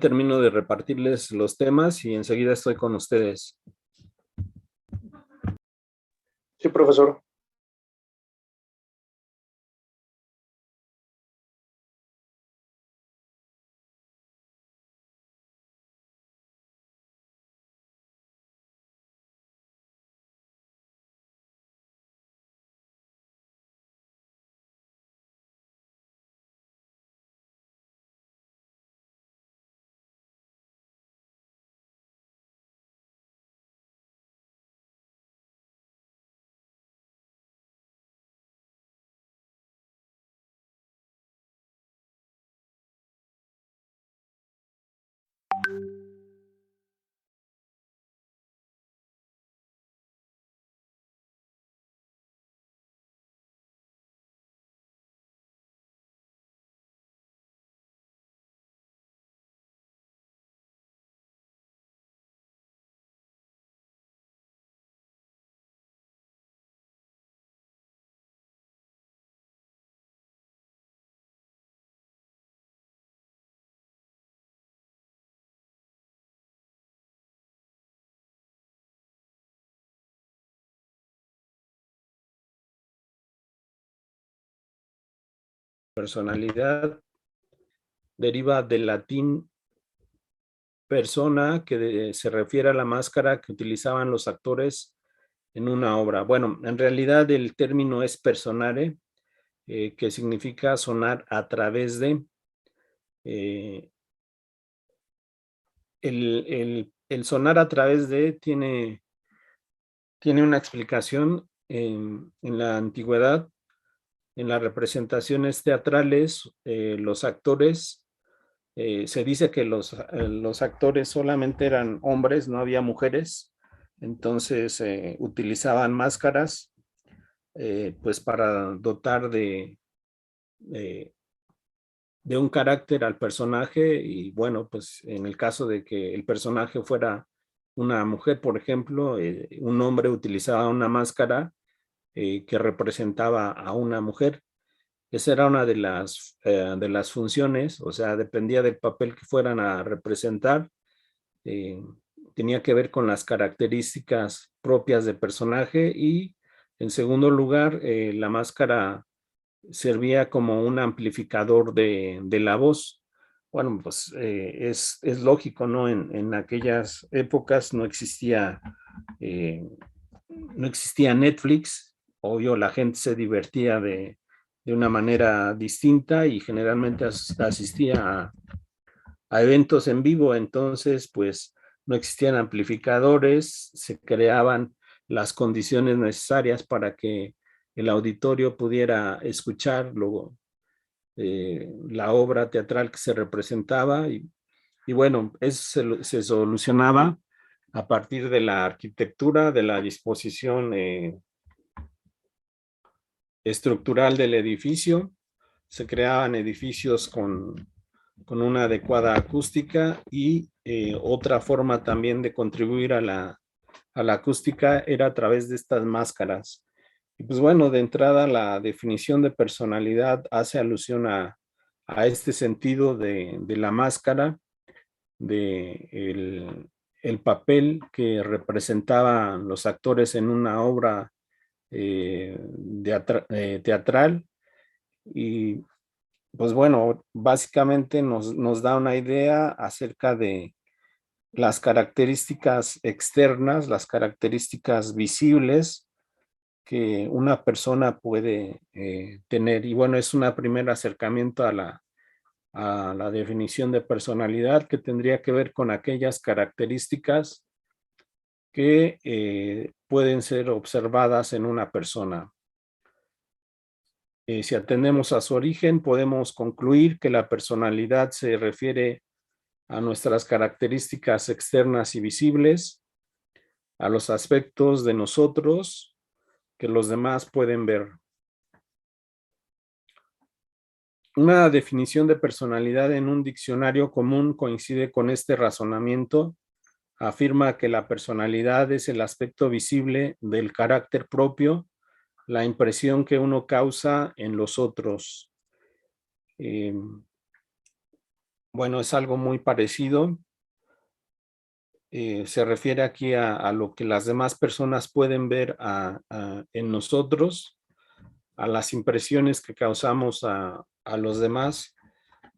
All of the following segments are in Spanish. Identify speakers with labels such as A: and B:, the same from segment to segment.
A: Termino de repartirles los temas y enseguida estoy con ustedes.
B: Sí, profesor.
A: Personalidad deriva del latín persona, que se refiere a la máscara que utilizaban los actores en una obra. Bueno, en realidad el término es personare, que significa sonar a través de. El sonar a través de tiene una explicación en la antigüedad. En las representaciones teatrales, los actores, se dice que los actores solamente eran hombres, no había mujeres, entonces utilizaban máscaras pues para dotar de un carácter al personaje. Y bueno, pues en el caso de que el personaje fuera una mujer, por ejemplo, un hombre utilizaba una máscara que representaba a una mujer. Esa era una de las funciones, o sea, dependía del papel que fueran a representar. eh, Tenía que ver con las características propias del personaje. Y en segundo lugar, la máscara servía como un amplificador de la voz. Bueno, pues es lógico, ¿no? En aquellas épocas eh, no existía Netflix. Obvio, la gente se divertía de una manera distinta y generalmente asistía a eventos en vivo. Entonces, pues no existían amplificadores, se creaban las condiciones necesarias para que el auditorio pudiera escuchar luego la obra teatral que se representaba. Y bueno, eso se solucionaba a partir de la arquitectura, de la disposición estructural del edificio. Se creaban edificios con una adecuada acústica. Y otra forma también de contribuir a la acústica era a través de estas máscaras. Y pues bueno, de entrada la definición de personalidad hace alusión a este sentido de la máscara, de el papel que representaban los actores en una obra teatral. Y pues bueno, básicamente nos da una idea acerca de las características externas, las características visibles que una persona puede tener. Y bueno, es un primer acercamiento a la definición de personalidad, que tendría que ver con aquellas características que pueden ser observadas en una persona. Si atendemos a su origen, podemos concluir que la personalidad se refiere a nuestras características externas y visibles, a los aspectos de nosotros que los demás pueden ver. Una definición de personalidad en un diccionario común coincide con este razonamiento. Afirma que la personalidad es el aspecto visible del carácter propio, la impresión que uno causa en los otros. bueno, es algo muy parecido. Se refiere aquí a lo que las demás personas pueden ver en nosotros, a las impresiones que causamos a los demás.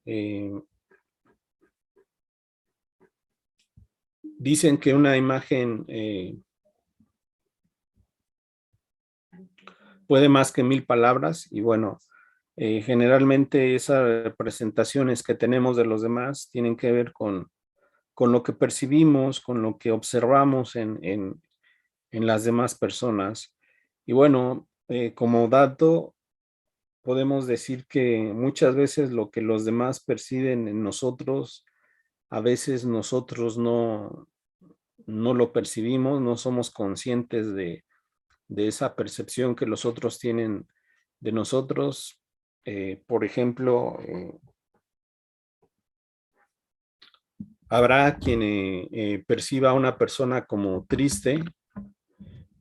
A: Eh, Dicen que una imagen puede más que 1000 palabras y bueno, generalmente esas representaciones que tenemos de los demás tienen que ver con lo que percibimos, con lo que observamos en las demás personas. Y bueno, como dato, podemos decir que muchas veces lo que los demás perciben en nosotros, a veces nosotros no lo percibimos, no somos conscientes de esa percepción que los otros tienen de nosotros. Por ejemplo, habrá quien perciba a una persona como triste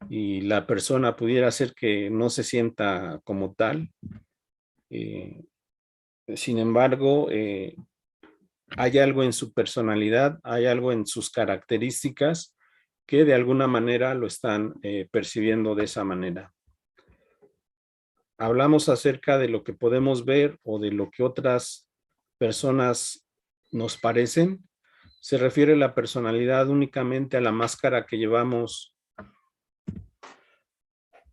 A: y la persona pudiera ser que no se sienta como tal. Eh, Sin embargo, hay algo en su personalidad, hay algo en sus características que de alguna manera lo están percibiendo de esa manera. Hablamos acerca de lo que podemos ver o de lo que otras personas nos parecen. Se refiere la personalidad únicamente a la máscara que llevamos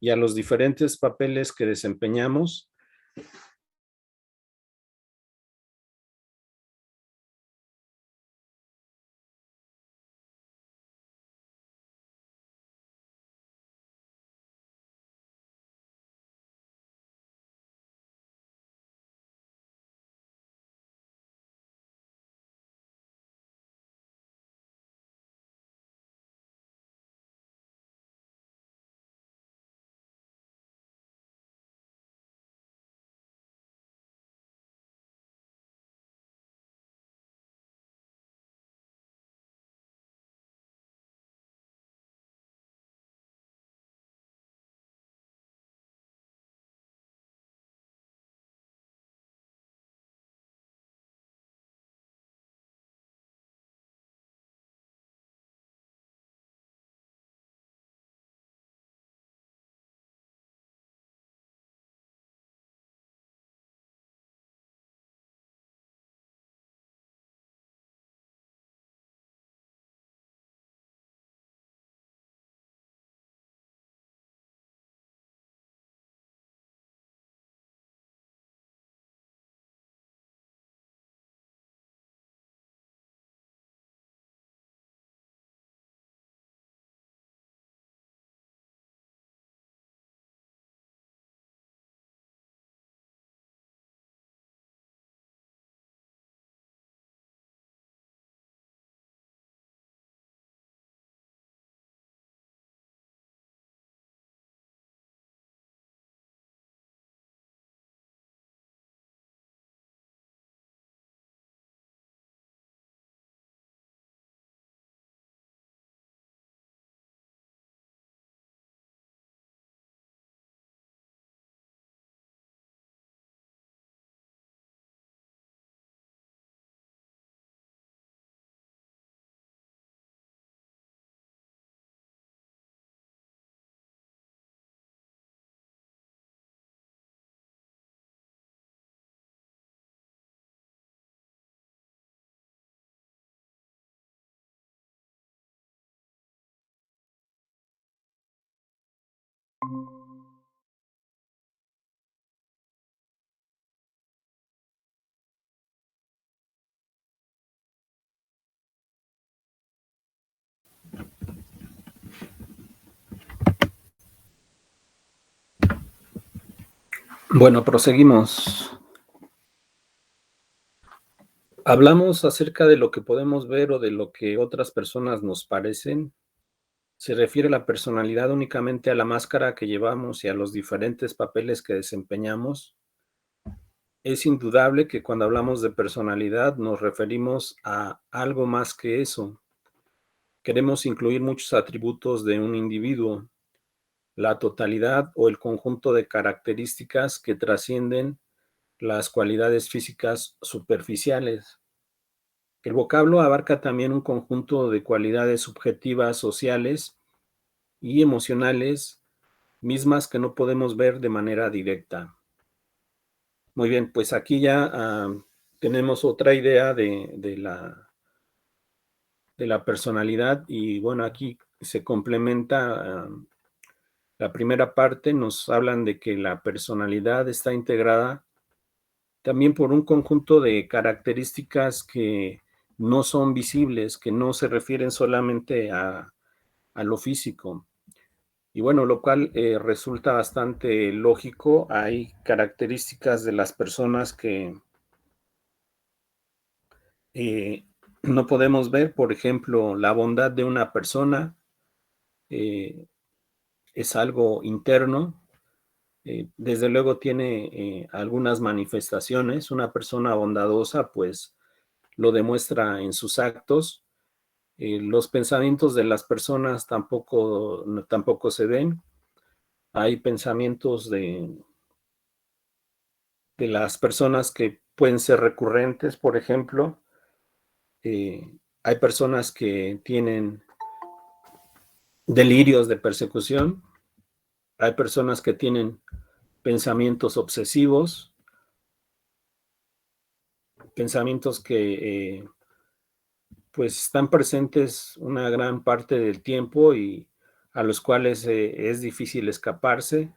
A: y a los diferentes papeles que desempeñamos. Bueno, proseguimos. Hablamos acerca de lo que podemos ver o de lo que otras personas nos parecen. Se refiere la personalidad únicamente a la máscara que llevamos y a los diferentes papeles que desempeñamos. Es indudable que cuando hablamos de personalidad nos referimos a algo más que eso. Queremos incluir muchos atributos de un individuo, la totalidad o el conjunto de características que trascienden las cualidades físicas superficiales. El vocablo abarca también un conjunto de cualidades subjetivas, sociales y emocionales, mismas que no podemos ver de manera directa. Muy bien, pues aquí ya tenemos otra idea de la personalidad y bueno, aquí se complementa la primera parte, nos hablan de que la personalidad está integrada también por un conjunto de características que no son visibles, que no se refieren solamente a lo físico. Y bueno, lo cual resulta bastante lógico. Hay características de las personas que no podemos ver. Por ejemplo, la bondad de una persona es algo interno. Desde luego tiene algunas manifestaciones. Una persona bondadosa, pues, lo demuestra en sus actos. Los pensamientos de las personas tampoco se ven. Hay pensamientos de las personas que pueden ser recurrentes, por ejemplo. Hay personas que tienen delirios de persecución. Hay personas que tienen pensamientos obsesivos, pensamientos que pues están presentes una gran parte del tiempo y a los cuales es difícil escaparse.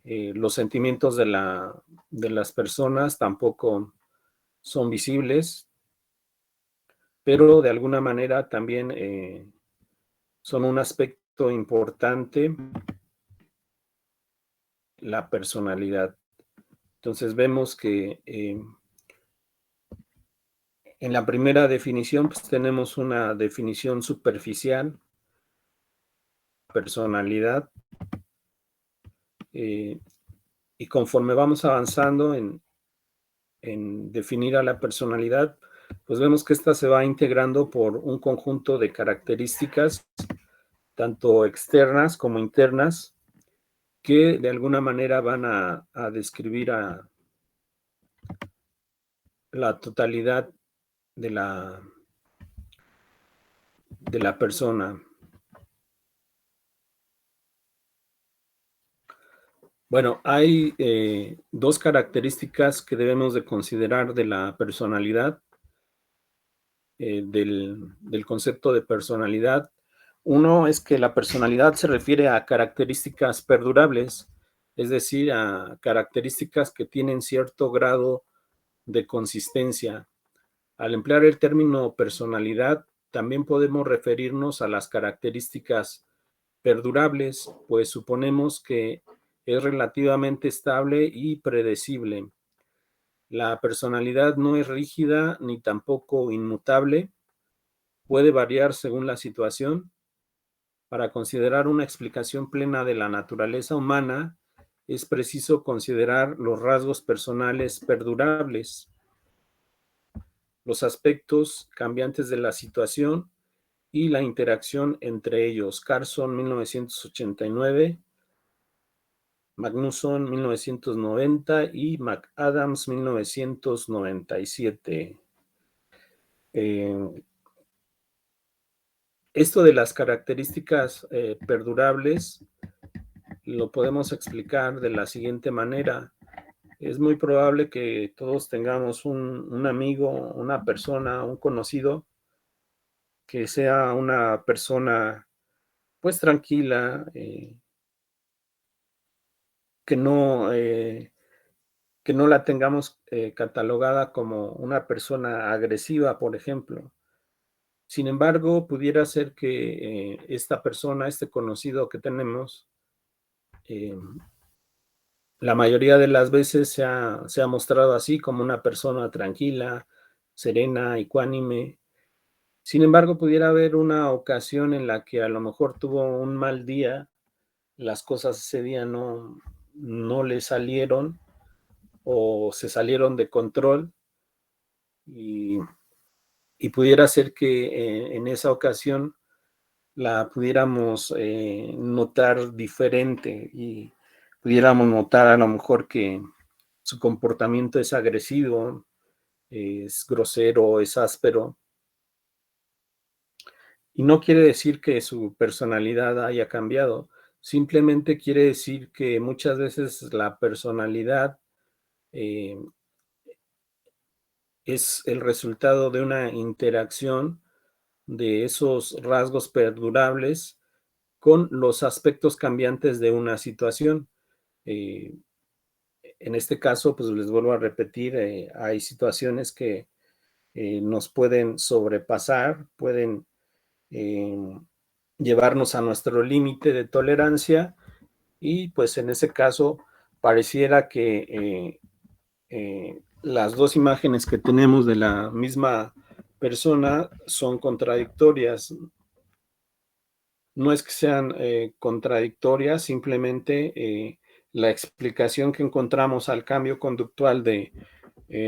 A: Los sentimientos de las personas tampoco son visibles, pero de alguna manera también son un aspecto importante, la personalidad. Entonces vemos que en la primera definición pues, tenemos una definición superficial, personalidad, y conforme vamos avanzando en definir a la personalidad, pues vemos que esta se va integrando por un conjunto de características, tanto externas como internas, que de alguna manera van a describir a la totalidad de la persona. Bueno, hay dos características que debemos de considerar de la personalidad, del concepto de personalidad. Uno es que la personalidad se refiere a características perdurables, es decir, a características que tienen cierto grado de consistencia. Al emplear el término personalidad, también podemos referirnos a las características perdurables, pues suponemos que es relativamente estable y predecible. La personalidad no es rígida ni tampoco inmutable, puede variar según la situación. Para considerar una explicación plena de la naturaleza humana, es preciso considerar los rasgos personales perdurables, los aspectos cambiantes de la situación y la interacción entre ellos. Carson, 1989, Magnusson, 1990 y McAdams, 1997. Esto de las características perdurables lo podemos explicar de la siguiente manera. Es muy probable que todos tengamos un amigo, una persona, un conocido, que sea una persona pues tranquila, que que no la tengamos catalogada como una persona agresiva, por ejemplo. Sin embargo, pudiera ser que esta persona, este conocido que tenemos, eh, la mayoría de las veces se ha mostrado así como una persona tranquila, serena, ecuánime. Sin embargo, pudiera haber una ocasión en la que a lo mejor tuvo un mal día, las cosas ese día no le salieron o se salieron de control y, y pudiera ser que en esa ocasión la pudiéramos notar diferente y pudiéramos notar a lo mejor que su comportamiento es agresivo, es grosero, es áspero. Y no quiere decir que su personalidad haya cambiado, simplemente quiere decir que muchas veces la personalidad es el resultado de una interacción de esos rasgos perdurables con los aspectos cambiantes de una situación. Eh, en este caso, pues les vuelvo a repetir, hay situaciones que nos pueden sobrepasar, pueden eh, llevarnos a nuestro límite de tolerancia y pues en ese caso pareciera que las dos imágenes que tenemos de la misma persona son contradictorias. No es que sean contradictorias, simplemente la explicación que encontramos al cambio conductual de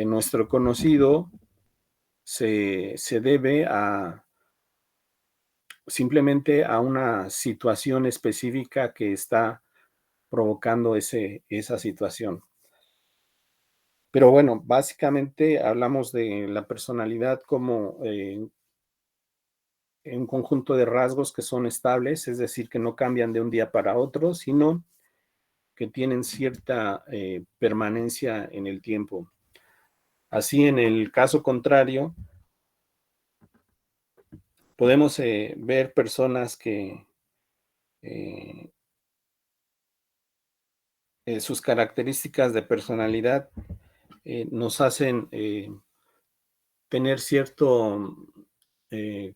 A: nuestro conocido se debe a simplemente a una situación específica que está provocando esa situación. Pero bueno, básicamente hablamos de la personalidad como un conjunto de rasgos que son estables, es decir, que no cambian de un día para otro, sino que tienen cierta permanencia en el tiempo. Así, en el caso contrario, podemos ver personas que eh, sus características de personalidad nos hacen tener cierto eh,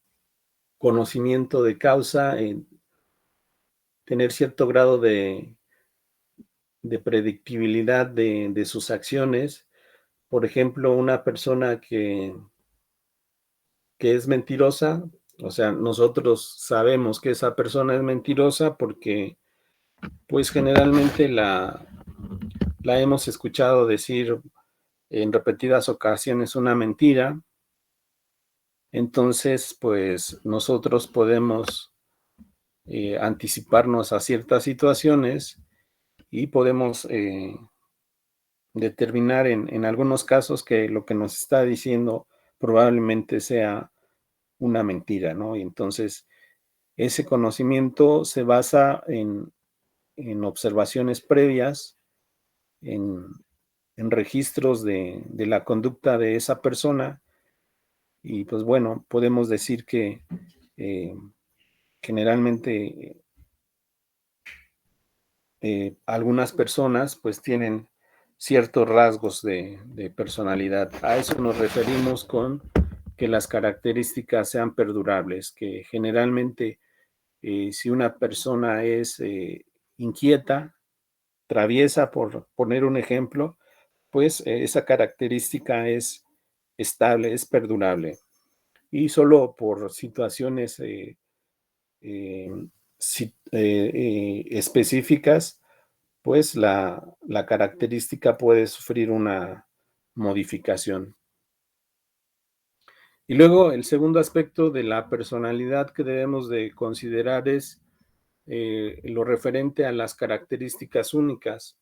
A: conocimiento de causa, tener cierto grado de predictibilidad de sus acciones. Por ejemplo, una persona que es mentirosa, o sea, nosotros sabemos que esa persona es mentirosa porque pues generalmente la hemos escuchado decir en repetidas ocasiones una mentira. Entonces, pues nosotros podemos anticiparnos a ciertas situaciones y podemos determinar en algunos casos que lo que nos está diciendo probablemente sea una mentira, ¿no? Y entonces ese conocimiento se basa en observaciones previas, en, en registros de la conducta de esa persona y pues bueno, podemos decir que eh, generalmente algunas personas pues tienen ciertos rasgos de personalidad. A eso nos referimos con que las características sean perdurables, que generalmente si una persona es inquieta, traviesa, por poner un ejemplo, pues esa característica es estable, es perdurable. Y solo por situaciones eh, específicas, pues la característica puede sufrir una modificación. Y luego el segundo aspecto de la personalidad que debemos de considerar es lo referente a las características únicas.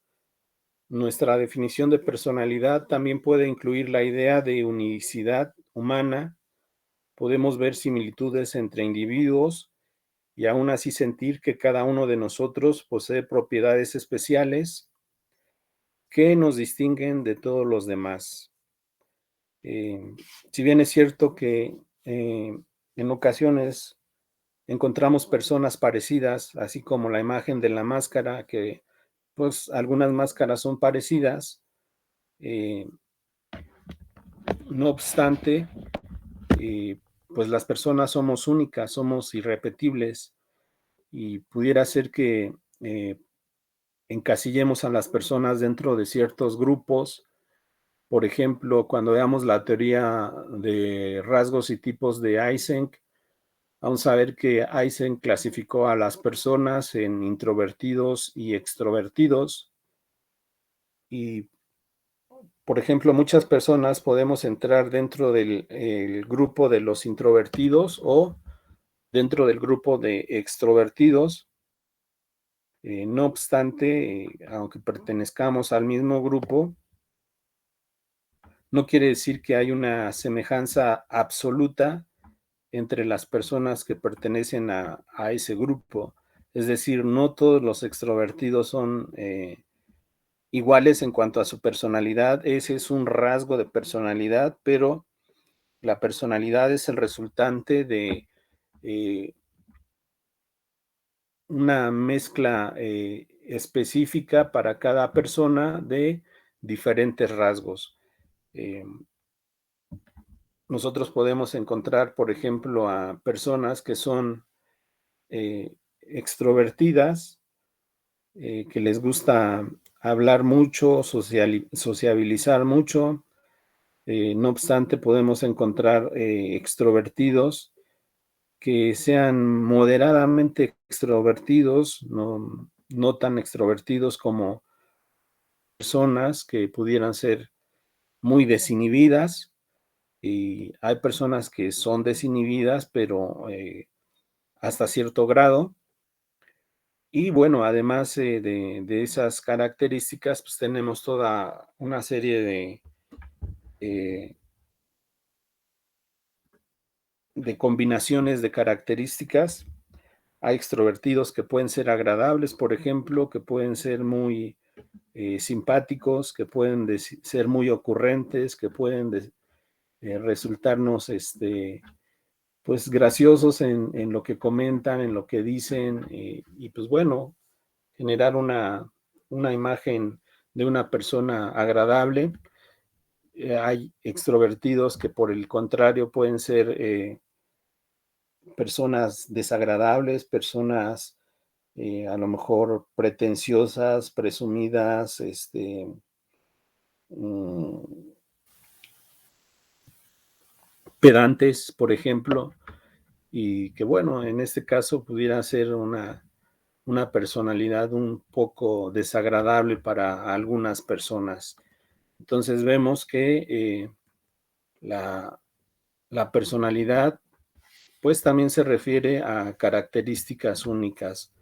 A: Nuestra definición de personalidad también puede incluir la idea de unicidad humana. Podemos ver similitudes entre individuos y aún así sentir que cada uno de nosotros posee propiedades especiales que nos distinguen de todos los demás. Eh, si bien es cierto que en ocasiones encontramos personas parecidas, así como la imagen de la máscara, que pues algunas máscaras son parecidas, eh, no obstante, eh, pues las personas somos únicas, somos irrepetibles y pudiera ser que encasillemos a las personas dentro de ciertos grupos. Por ejemplo, cuando veamos la teoría de rasgos y tipos de Eysenck, vamos a ver que Eysenck clasificó a las personas en introvertidos y extrovertidos. Y, por ejemplo, muchas personas podemos entrar dentro del grupo de los introvertidos o dentro del grupo de extrovertidos. No obstante, aunque pertenezcamos al mismo grupo, no quiere decir que hay una semejanza absoluta entre las personas que pertenecen a ese grupo. Es decir, no todos los extrovertidos son iguales en cuanto a su personalidad. Ese es un rasgo de personalidad, pero la personalidad es el resultante de una mezcla específica para cada persona de diferentes rasgos. Eh, nosotros podemos encontrar, por ejemplo, a personas que son extrovertidas, que les gusta hablar mucho, sociabilizar mucho. No obstante, podemos encontrar extrovertidos que sean moderadamente extrovertidos, no tan extrovertidos como personas que pudieran ser muy desinhibidas, y hay personas que son desinhibidas, pero hasta cierto grado. Y bueno, además de esas características, pues tenemos toda una serie eh, de combinaciones de características. Hay extrovertidos que pueden ser agradables, por ejemplo, que pueden ser muy simpáticos, que pueden ser muy ocurrentes, que pueden resultarnos pues graciosos en lo que comentan, en lo que dicen, y pues bueno, generar una imagen de una persona agradable. Hay extrovertidos que por el contrario pueden ser personas desagradables, personas a lo mejor pretenciosas, presumidas, mm, pedantes, por ejemplo, y que bueno, en este caso pudiera ser una personalidad un poco desagradable para algunas personas. Entonces vemos que la, la personalidad pues también se refiere a características únicas.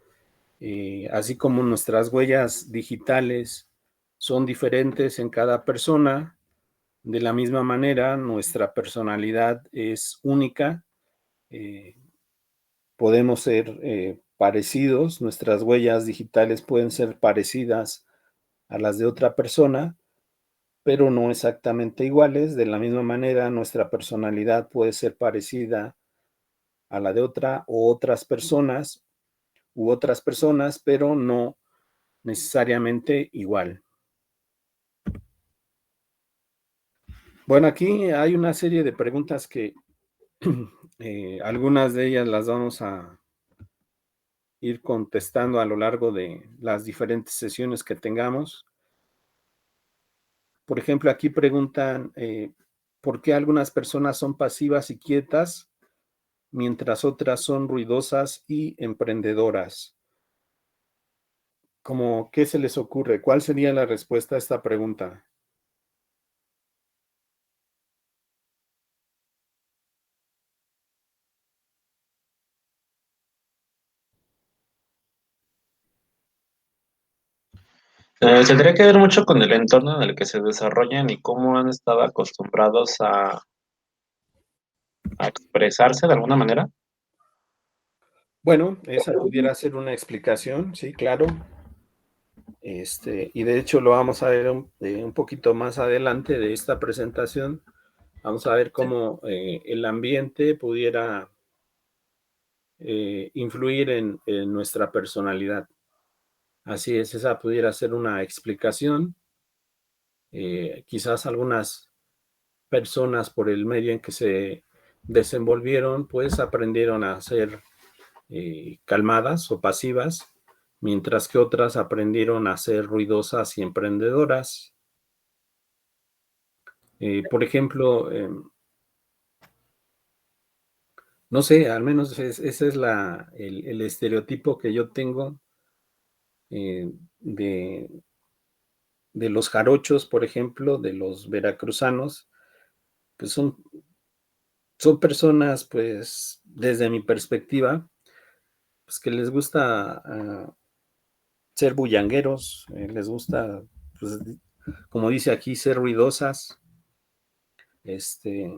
A: Así como nuestras huellas digitales son diferentes en cada persona, de la misma manera nuestra personalidad es única. eh, Podemos ser parecidos, nuestras huellas digitales pueden ser parecidas a las de otra persona, pero no exactamente iguales. De la misma manera, nuestra personalidad puede ser parecida a la de otra o otras personas pero no necesariamente igual. Bueno, aquí hay una serie de preguntas que algunas de ellas las vamos a ir contestando a lo largo de las diferentes sesiones que tengamos. Por ejemplo, aquí preguntan por qué algunas personas son pasivas y quietas, mientras otras son ruidosas y emprendedoras. ¿Cómo qué se les ocurre? ¿Cuál sería la respuesta a esta pregunta?
B: Tendría que ver mucho con el entorno en el que se desarrollan y cómo han estado acostumbrados a expresarse de alguna manera.
A: Bueno, esa pudiera ser una explicación, sí, claro. Y de hecho lo vamos a ver un poquito más adelante de esta presentación. Vamos a ver cómo el ambiente pudiera influir en nuestra personalidad. Así es, esa pudiera ser una explicación. Quizás algunas personas por el medio en que se desenvolvieron, pues aprendieron a ser calmadas o pasivas, mientras que otras aprendieron a ser ruidosas y emprendedoras. Por ejemplo, no sé, al menos ese es el estereotipo que yo tengo eh, de, de los jarochos, por ejemplo, de los veracruzanos, pues son personas, pues, desde mi perspectiva, pues que les gusta ser bullangueros, les gusta, pues, como dice aquí, ser ruidosas, Este,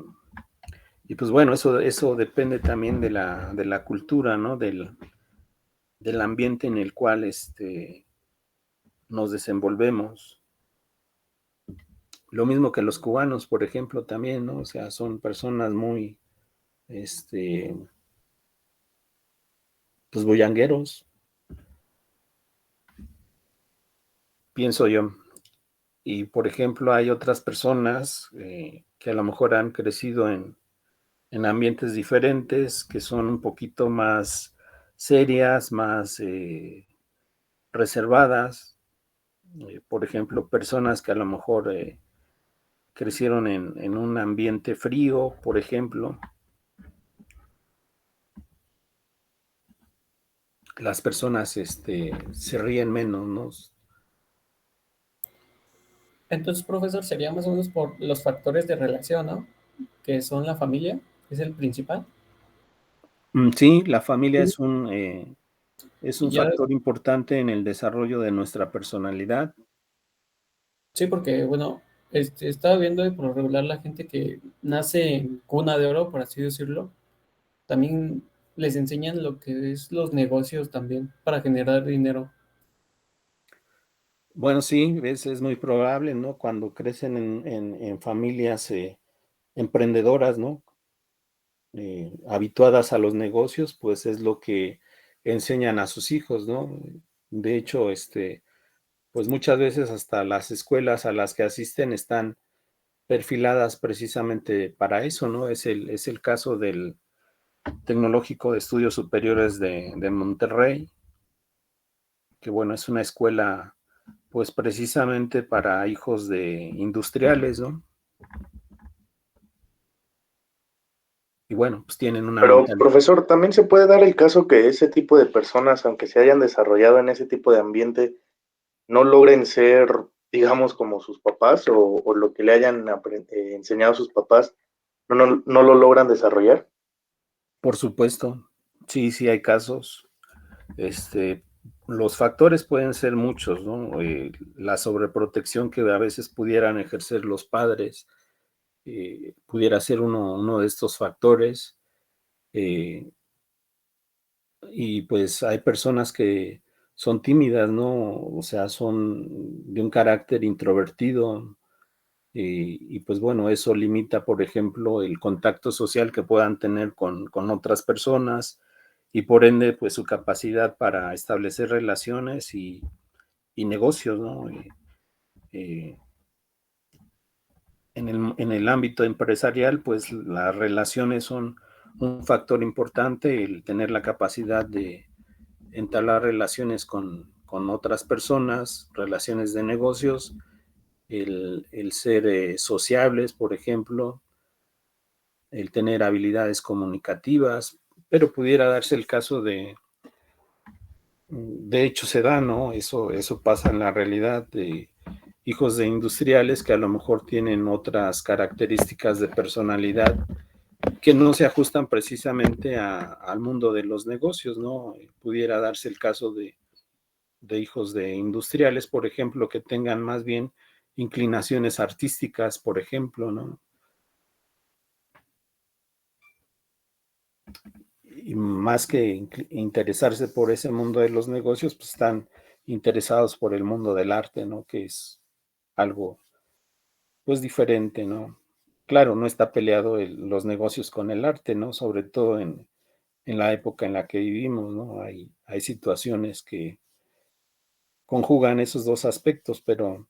A: y pues bueno, eso depende también de la cultura, ¿no? Del ambiente en el cual nos desenvolvemos. Lo mismo que los cubanos, por ejemplo, también, ¿no? O sea, son personas muy, este, pues bullangueros, pienso yo. Y por ejemplo, hay otras personas que a lo mejor han crecido en ambientes diferentes, que son un poquito más serias, más reservadas. Por ejemplo, personas que a lo mejor crecieron en un ambiente frío, por ejemplo. Las personas se ríen menos, ¿no?
C: Entonces, profesor, sería más o menos por los factores de relación, ¿no? Que son la familia, que es el principal.
A: Sí, la familia
C: Sí.
A: es
C: Y
A: un
C: ya,
A: factor importante en el desarrollo de nuestra personalidad.
C: sí, porque, bueno, estaba viendo de por regular la gente que nace en cuna de oro, por así decirlo, también les enseñan lo que es los negocios también para generar dinero.
A: Bueno, sí, es muy probable, ¿no? Cuando crecen en familias emprendedoras, ¿no? Habituadas a los negocios, pues es lo que enseñan a sus hijos, ¿no? De hecho, pues muchas veces hasta las escuelas a las que asisten están perfiladas precisamente para eso, ¿no? Es el caso del Tecnológico de Estudios Superiores de Monterrey, que bueno, es una escuela pues precisamente para hijos de industriales, ¿no? Y bueno, pues tienen una
D: Pero,
A: mentalidad.
D: profesor, también se puede dar el caso que ese tipo de personas, aunque se hayan desarrollado en ese tipo de ambiente, no logren ser, digamos, como sus papás o lo que le hayan enseñado sus papás, no lo logran desarrollar.
A: Por supuesto, sí, sí hay casos. Este, los factores pueden ser muchos, ¿no? La sobreprotección que a veces pudieran ejercer los padres pudiera ser uno de estos factores. eh, y pues hay personas que son tímidas, ¿no? O sea, son de un carácter introvertido y pues bueno, eso limita, por ejemplo, el contacto social que puedan tener con otras personas y por ende, pues su capacidad para establecer relaciones y negocios, ¿no? Eh, en el ámbito empresarial, pues las relaciones son un factor importante, el tener la capacidad de entablar relaciones con otras personas, relaciones de negocios, el ser sociables, por ejemplo, el tener habilidades comunicativas, pero pudiera darse el caso de hecho se da, ¿no? Eso pasa en la realidad de hijos de industriales que a lo mejor tienen otras características de personalidad que no se ajustan precisamente al mundo de los negocios, ¿no? Pudiera darse el caso de hijos de industriales, por ejemplo, que tengan más bien inclinaciones artísticas, por ejemplo, ¿no? Y más que interesarse por ese mundo de los negocios, pues están interesados por el mundo del arte, ¿no? Que es algo, pues, diferente, ¿no? Claro, no está peleado los negocios con el arte, ¿no? Sobre todo en la época en la que vivimos, ¿no? Hay situaciones que conjugan esos dos aspectos, pero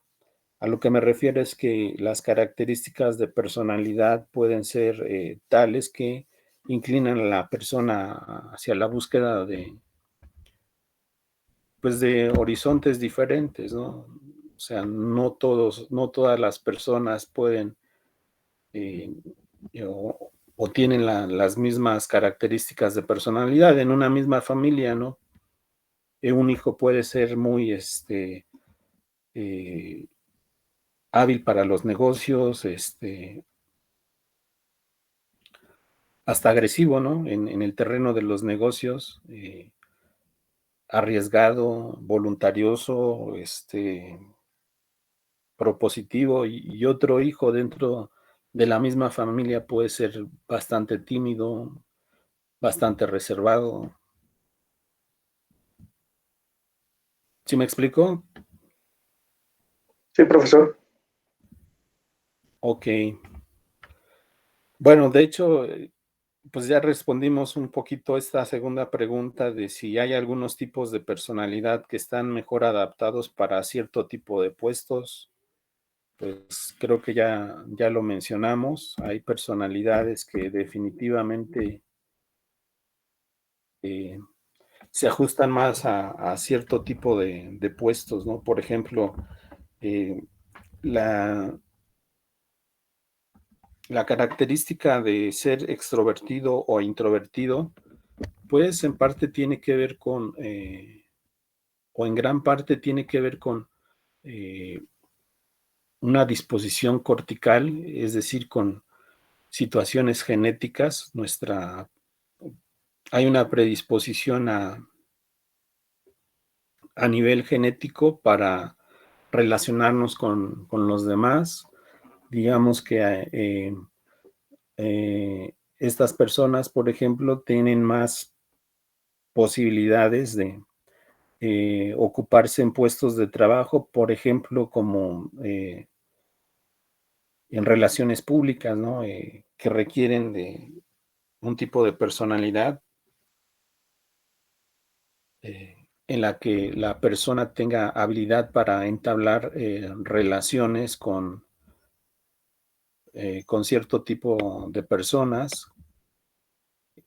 A: a lo que me refiero es que las características de personalidad pueden ser tales que inclinan a la persona hacia la búsqueda pues de horizontes diferentes, ¿no? O sea, no todas las personas pueden eh, o tienen las mismas características de personalidad en una misma familia, ¿no? Un hijo puede ser muy eh, hábil para los negocios, hasta agresivo, ¿no? En el terreno de los negocios, arriesgado, voluntarioso, propositivo, y otro hijo dentro de la misma familia puede ser bastante tímido, bastante reservado. ¿Sí me explico?
D: Sí, profesor.
A: Ok. Bueno, de hecho, pues ya respondimos un poquito esta segunda pregunta de si hay algunos tipos de personalidad que están mejor adaptados para cierto tipo de puestos. Pues creo que ya lo mencionamos. Hay personalidades que definitivamente eh, se ajustan más a cierto tipo de puestos, ¿no? Por ejemplo, eh, la, la característica de ser extrovertido o introvertido, pues en parte tiene que ver con, o en gran parte tiene que ver con eh, una disposición cortical, es decir, con situaciones genéticas. Hay una predisposición a nivel genético para relacionarnos con los demás. Digamos que estas personas, por ejemplo, tienen más posibilidades de ocuparse en puestos de trabajo, por ejemplo, como en relaciones públicas, ¿no? Que requieren de un tipo de personalidad en la que la persona tenga habilidad para entablar relaciones con cierto tipo de personas.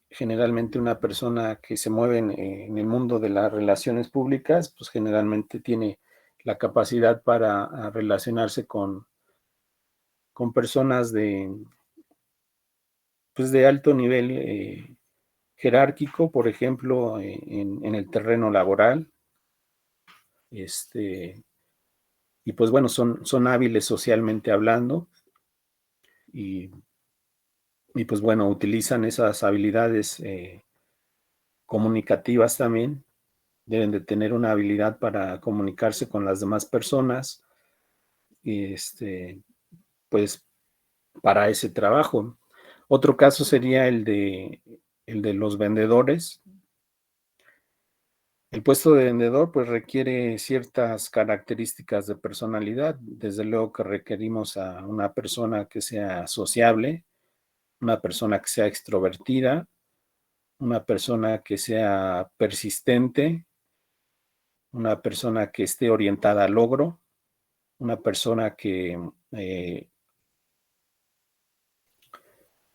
A: Generalmente una persona que se mueve en el mundo de las relaciones públicas, pues generalmente tiene la capacidad para relacionarse con personas pues de alto nivel jerárquico, por ejemplo, en el terreno laboral. Este, y pues bueno, son hábiles socialmente hablando y, y pues bueno, utilizan esas habilidades comunicativas también. Deben de tener una habilidad para comunicarse con las demás personas, y pues para ese trabajo. Otro caso sería el de los vendedores. El puesto de vendedor pues requiere ciertas características de personalidad. Desde luego que requerimos a una persona que sea sociable, una persona que sea extrovertida, una persona que sea persistente, una persona que esté orientada al logro, una persona eh,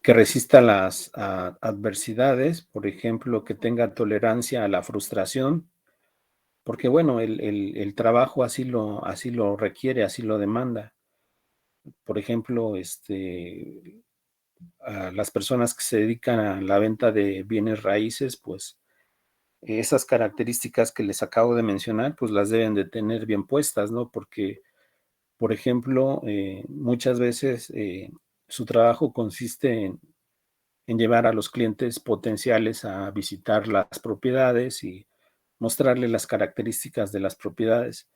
A: que resista las adversidades, por ejemplo, que tenga tolerancia a la frustración, porque bueno, el trabajo así lo requiere, así lo demanda. Por ejemplo, a las personas que se dedican a la venta de bienes raíces, pues esas características que les acabo de mencionar, pues las deben de tener bien puestas, ¿no? Porque, por ejemplo, muchas veces su trabajo consiste en llevar a los clientes potenciales a visitar las propiedades y mostrarles las características de las propiedades.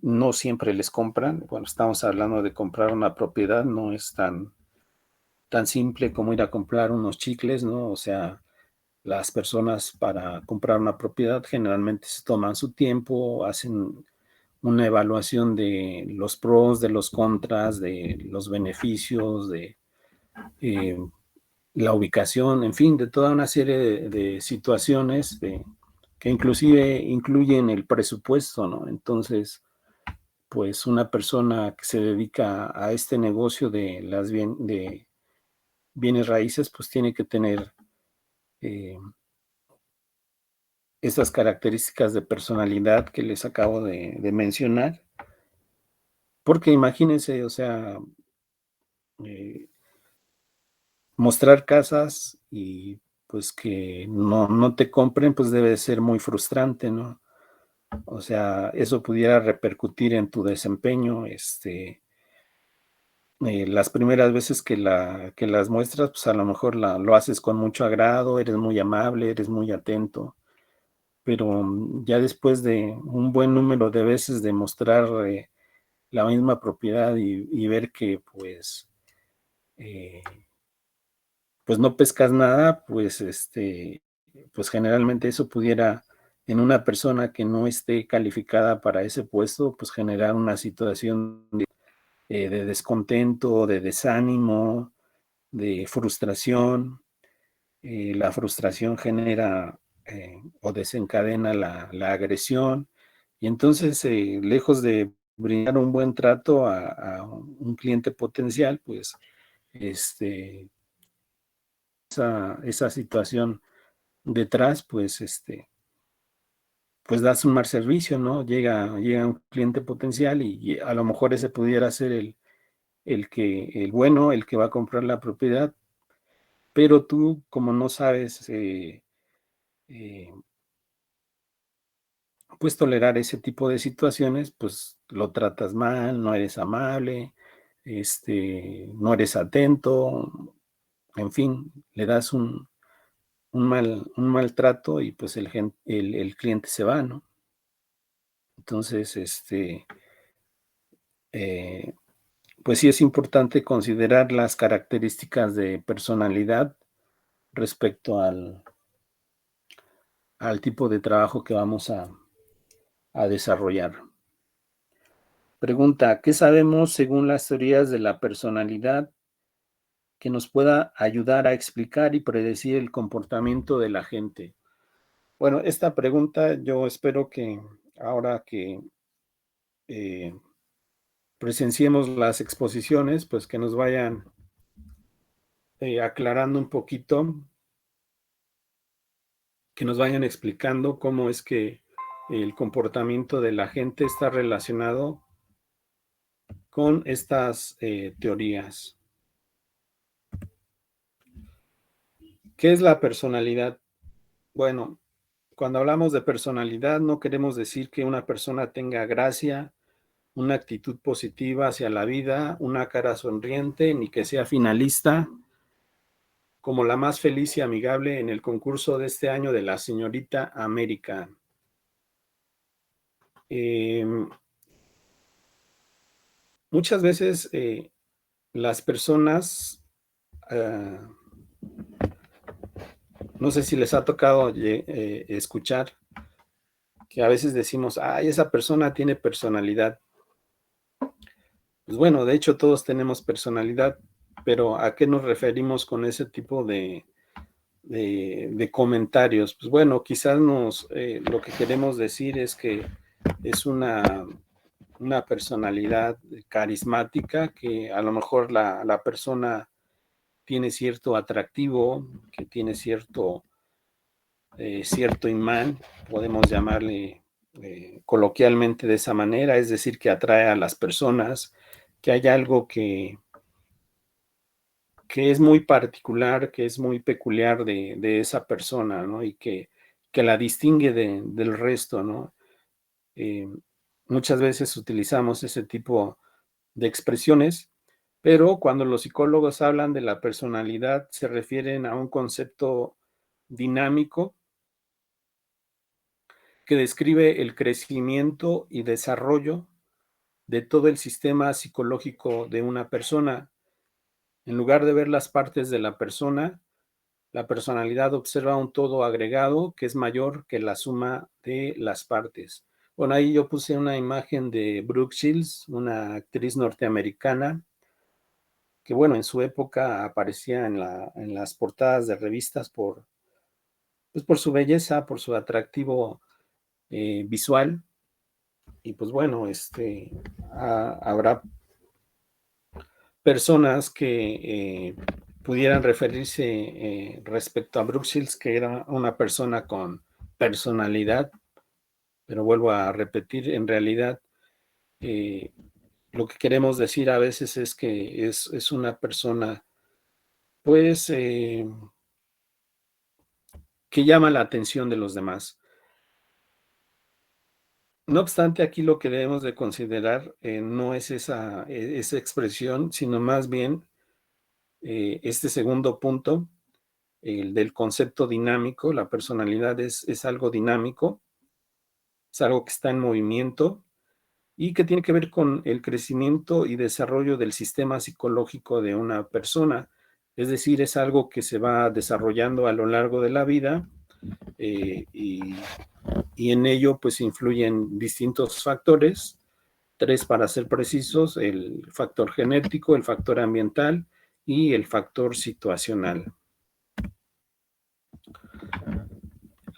A: No siempre les compran. Bueno, estamos hablando de comprar una propiedad, no es tan simple como ir a comprar unos chicles, ¿no? O sea, las personas para comprar una propiedad generalmente se toman su tiempo, hacen una evaluación de los pros, de los contras, de los beneficios, de eh, la ubicación, en fin, de toda una serie de situaciones que inclusive incluyen el presupuesto, ¿no? Entonces, pues una persona que se dedica a este negocio de bienes raíces, pues tiene que tener eh, esas características de personalidad que les acabo de mencionar, porque imagínense, o sea, eh, mostrar casas y pues que no te compren, pues debe ser muy frustrante, ¿no? O sea, eso pudiera repercutir en tu desempeño, las primeras veces que las muestras, pues a lo mejor lo haces con mucho agrado, eres muy amable, eres muy atento, pero ya después de un buen número de veces de mostrar la misma propiedad y ver que pues pues no pescas nada, pues pues generalmente eso pudiera en una persona que no esté calificada para ese puesto, pues generar una situación de descontento, de desánimo, de frustración. La frustración genera o desencadena la agresión, y entonces, lejos de brindar un buen trato a un cliente potencial, pues esa situación detrás, pues pues das un mal servicio, ¿no? Llega un cliente potencial y a lo mejor ese pudiera ser el bueno, el que va a comprar la propiedad, pero tú, como no sabes, eh, pues tolerar ese tipo de situaciones, pues lo tratas mal, no eres amable, no eres atento, en fin, le das un mal trato y pues el cliente se va, ¿no? Entonces, eh, pues sí es importante considerar las características de personalidad respecto al tipo de trabajo que vamos a desarrollar. Pregunta, ¿qué sabemos según las teorías de la personalidad que nos pueda ayudar a explicar y predecir el comportamiento de la gente? Bueno, esta pregunta yo espero que ahora que eh, presenciemos las exposiciones, pues que nos vayan aclarando un poquito, que nos vayan explicando cómo es que el comportamiento de la gente está relacionado con estas teorías. ¿Qué es la personalidad? Bueno, cuando hablamos de personalidad no queremos decir que una persona tenga gracia, una actitud positiva hacia la vida, una cara sonriente, ni que sea finalista como la más feliz y amigable en el concurso de este año de la señorita América. Muchas veces las personas, no sé si les ha tocado escuchar que a veces decimos, ay, esa persona tiene personalidad. Pues bueno, de hecho todos tenemos personalidad, pero ¿a qué nos referimos con ese tipo de comentarios? Pues bueno, quizás lo que queremos decir es que es una personalidad carismática, que a lo mejor la persona tiene cierto atractivo, que tiene cierto imán, podemos llamarle coloquialmente de esa manera, es decir, que atrae a las personas, que hay algo que es muy particular, que es muy peculiar de esa persona, ¿no? Y que la distingue del resto, ¿no? Muchas veces utilizamos ese tipo de expresiones, pero cuando los psicólogos hablan de la personalidad se refieren a un concepto dinámico que describe el crecimiento y desarrollo de todo el sistema psicológico de una persona. En lugar de ver las partes de la persona, la personalidad observa un todo agregado que es mayor que la suma de las partes. Bueno, ahí yo puse una imagen de Brooke Shields, una actriz norteamericana, que bueno, en su época aparecía en las portadas de revistas pues por su belleza, por su atractivo visual. Y pues bueno, habrá personas que pudieran referirse respecto a Brooke Shields, que era una persona con personalidad, pero vuelvo a repetir, en realidad lo que queremos decir a veces es que es una persona, pues, que llama la atención de los demás. No obstante, aquí lo que debemos de considerar no es esa expresión, sino más bien este segundo punto, el del concepto dinámico. La personalidad es algo dinámico, es algo que está en movimiento y que tiene que ver con el crecimiento y desarrollo del sistema psicológico de una persona. Es decir, es algo que se va desarrollando a lo largo de la vida y en ello pues influyen distintos factores, 3 para ser precisos: el factor genético, el factor ambiental y el factor situacional.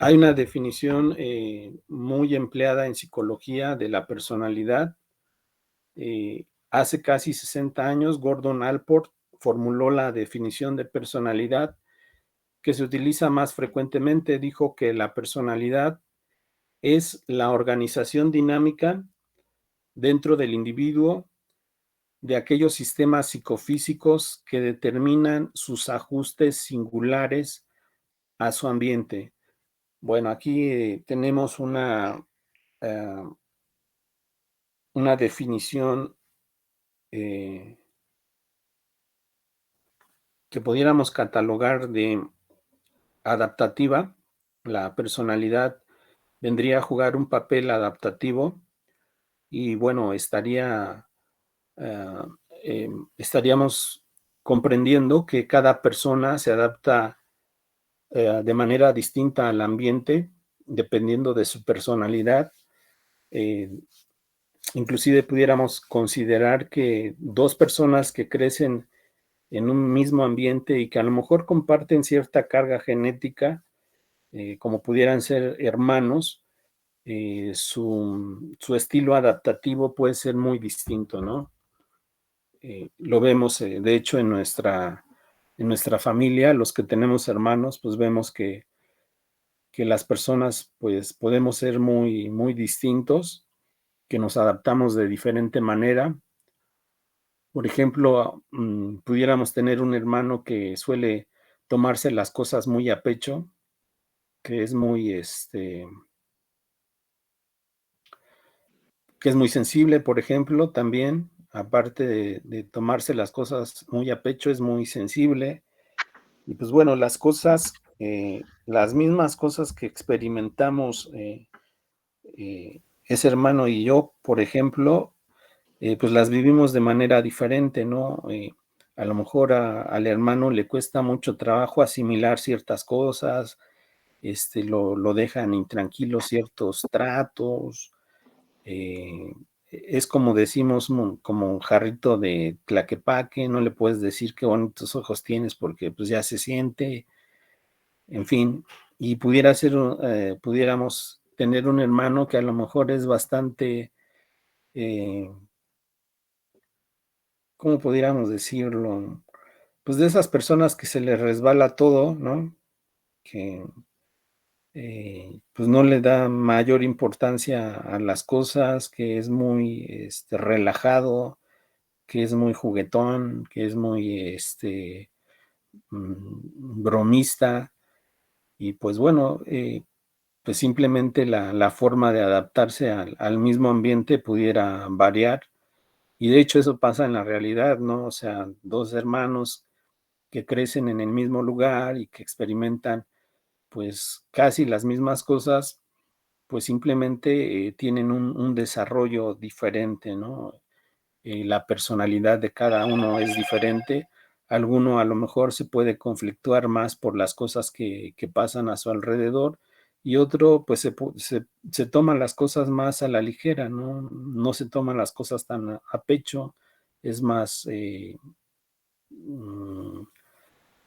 A: Hay una definición muy empleada en psicología de la personalidad. Hace casi 60 años, Gordon Allport formuló la definición de personalidad que se utiliza más frecuentemente. Dijo que la personalidad es la organización dinámica dentro del individuo de aquellos sistemas psicofísicos que determinan sus ajustes singulares a su ambiente. Bueno, aquí tenemos una definición que pudiéramos catalogar de adaptativa. La personalidad vendría a jugar un papel adaptativo y bueno, estaríamos comprendiendo que cada persona se adapta de manera distinta al ambiente, dependiendo de su personalidad. Inclusive pudiéramos considerar que dos personas que crecen en un mismo ambiente y que a lo mejor comparten cierta carga genética, como pudieran ser hermanos, su estilo adaptativo puede ser muy distinto, ¿no? Lo vemos, de hecho, en nuestra familia, los que tenemos hermanos, pues vemos que las personas, pues podemos ser muy, muy distintos, que nos adaptamos de diferente manera. Por ejemplo, pudiéramos tener un hermano que suele tomarse las cosas muy a pecho, que es muy, que es muy sensible, por ejemplo, también, aparte de tomarse las cosas muy a pecho, es muy sensible. Y pues bueno, las mismas cosas que experimentamos ese hermano y yo, por ejemplo, pues las vivimos de manera diferente, ¿no? A lo mejor al hermano le cuesta mucho trabajo asimilar ciertas cosas, lo dejan intranquilo ciertos tratos, es como decimos, como un jarrito de tlaquepaque, no le puedes decir qué bonitos ojos tienes porque pues ya se siente, en fin, y pudiéramos tener un hermano que a lo mejor es bastante, ¿cómo pudiéramos decirlo? Pues de esas personas que se les resbala todo, ¿no? Que pues no le da mayor importancia a las cosas, que es muy relajado, que es muy juguetón, que es muy bromista, y pues bueno, pues simplemente la forma de adaptarse al mismo ambiente pudiera variar, y de hecho eso pasa en la realidad, ¿no? O sea, dos hermanos que crecen en el mismo lugar y que experimentan pues casi las mismas cosas, pues simplemente tienen un desarrollo diferente, ¿no? La personalidad de cada uno es diferente. Alguno a lo mejor se puede conflictuar más por las cosas que pasan a su alrededor y otro pues se toma las cosas más a la ligera, ¿no? No se toman las cosas tan a pecho, es más mm,